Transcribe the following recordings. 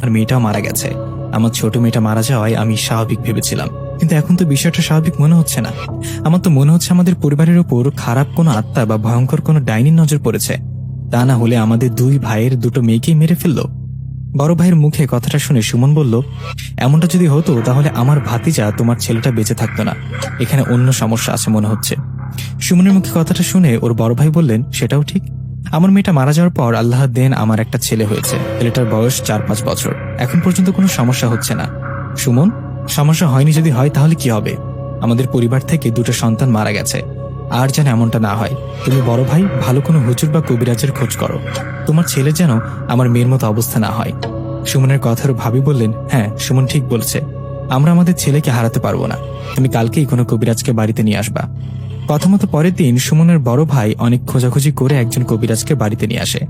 আমার মেয়েটাও মারা গেছে। আমার ছোট মেয়েটা মারা যাওয়ায় আমি স্বাভাবিক ভেবেছিলাম, কিন্তু এখন তো বিষয়টা স্বাভাবিক মনে হচ্ছে না। আমার তো মনে হচ্ছে আমাদের পরিবারের উপর খারাপ কোনো আত্মা বা ভয়ঙ্কর কোনো ডাইনির নজর পড়েছে। তা না হলে আমাদের দুই ভাইয়ের দুটো মেয়েকেই মেরে ফেললো। বড় ভাইয়ের মুখে কথাটা শুনে সুমন বলল, এমনটা যদি হতো তাহলে আমার ভাতিজা তোমার ছেলেটা বেঁচে থাকতো না। এখানে অন্য সমস্যা আছে মনে হচ্ছে। সুমনের মুখে কথাটা শুনে ওর বড় ভাই বললেন, সেটাও ঠিক। আমার মেয়েটা মারা যাওয়ার পর আল্লাহ দেন আমার একটা ছেলে হয়েছে। ছেলেটার বয়স 4-5 বছর। এখন পর্যন্ত কোনো সমস্যা হচ্ছে না। সুমন, সমস্যা হয়নি যদি হয় তাহলে কি হবে? আমাদের পরিবার থেকে দুটো সন্তান মারা গেছে। আর যেন এমনটা না হয়। তুমি বড় ভাই ভালো কোনো হুজুর বা কবিরাজের খোঁজ করো। তোমার ছেলে যেন আমার মেয়ের মতো অবস্থা না হয়। সুমনের কথার ভাবি বললেন, হ্যাঁ সুমন ঠিক বলছে, আমরা আমাদের ছেলেকে হারাতে পারবো না। তুমি কালকেই কোনো কবিরাজকে বাড়িতে নিয়ে আসবা। কথা মতো পরের দিন সুমনের বড় ভাই অনেক খোঁজাখুঁজি করে একজন কবিরাজকে বাড়িতে নিয়ে আসে।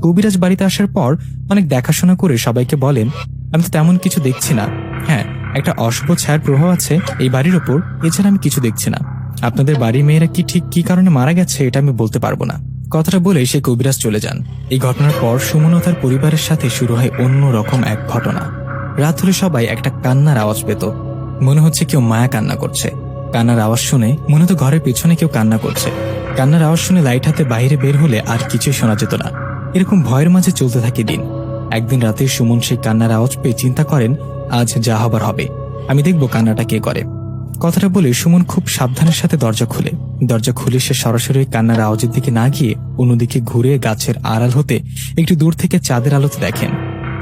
কবিরাজ বাড়িতে আসার পর অনেক দেখাশোনা করে সবাইকে বলেন, আমি তো তেমন কিছু দেখছি না। হ্যাঁ, একটা অশুভ ছায়ার প্রভাব আছে এই বাড়ির ওপর, এছাড়া আমি কিছু দেখছি না। আপনাদের বাড়ির মেয়েরা কি ঠিক কি কারণে মারা গেছে এটা আমি বলতে পারবো না। কথাটা বলে সে কবিরাজ চলে যান। এই ঘটনার পর সুমন ও তার পরিবারের সাথে শুরু হয় অন্য রকম এক ঘটনা। রাত হলে সবাই একটা কান্নার আওয়াজ পেত। মনে হচ্ছে কেউ মায়া কান্না করছে। কান্নার আওয়াজ শুনে মনে তো ঘরের পেছনে কেউ কান্না করছে। কান্নার আওয়াজ শুনে লাইট হাতে বাইরে বের হলে আর কিছুই শোনা যেত না। এরকম ভয়ের মাঝে চলতে থাকে দিন। একদিন রাতে সুমন সেই কান্নার আওয়াজ পেয়ে চিন্তা করেন, আজ যা হবার হবে, আমি দেখব কান্নাটা কে করে। কথাটা বলে সুমন খুব সাবধানের সাথে দরজা খুলে। দরজা খুলে সে সরাসরি কান্নার আওয়াজের দিকে না গিয়ে অন্যদিকে ঘুরে গাছের আড়াল হতে একটু দূর থেকে চাঁদের আলোতে দেখেন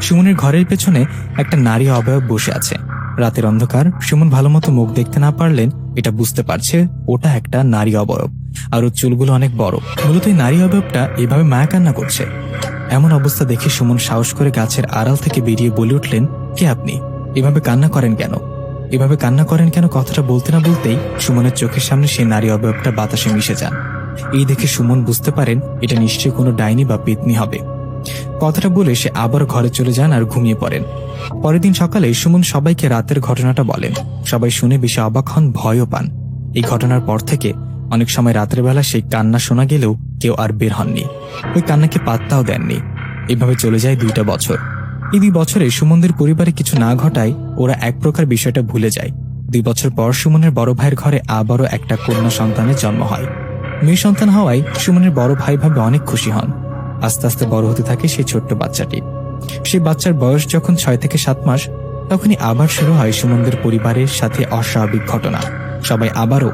সুমনের ঘরের পেছনে একটা নারী অবয়ব বসে আছে। রাতের অন্ধকার, সুমন ভালো মতো মুখ দেখতে না পারলেন এটা বুঝতে পারছে ওটা একটা নারী অবয়ব, আর ওর চুলগুলো অনেক বড়। মূলত এই নারী অবয়বটা এভাবে মায়া কান্না করছে। এমন অবস্থা দেখে সুমন সাহস করে গাছের আড়াল থেকে বেরিয়ে বলে উঠলেন, কে আপনি? এভাবে কান্না করেন কেন? এভাবে কান্না করেন কেন? কথাটা বলতে না বলতেই সুমনের চোখের সামনে সেই নারী অবয়বটা বাতাসে মিশে যান। এই দেখে সুমন বুঝতে পারেন এটা নিশ্চয়ই কোনো ডাইনি বা পেতনি হবে। কথাটা বলে সে আবার ঘরে চলে যান আর ঘুমিয়ে পড়েন। পরের দিন সকালে সুমন সবাইকে রাতের ঘটনাটা বলেন। সবাই শুনে বেশি অবাক হন, ভয়ও পান। এই ঘটনার পর থেকে অনেক সময় রাতের বেলা সেই কান্না শোনা গেলেও কেউ আর বের হননি। ওই কান্নাকে পাত্তাও দেননি। এভাবে চলে যায় 2টা বছর। এই 2 বছরে সুমনদের পরিবারে কিছু না ঘটায় ওরা এক প্রকার বিষয়টা ভুলে যায়। 2 বছর পর সুমনের বড় ভাইয়ের ঘরে আবারও একটা কন্যা সন্তানের জন্ম হয়। মেয়ে সন্তান হওয়ায় সুমনের বড় ভাই ভাবে অনেক খুশি হন। আস্তে আস্তে বড় হতে থাকে সেই ছোট্ট বাচ্চাটি। সেই বাচ্চার বয়স যখন 6 থেকে 7 মাস, তখনই আবার শুরু হয় সুমনদের পরিবারের সাথে অস্বাভাবিক ঘটনা। সবাই আবারও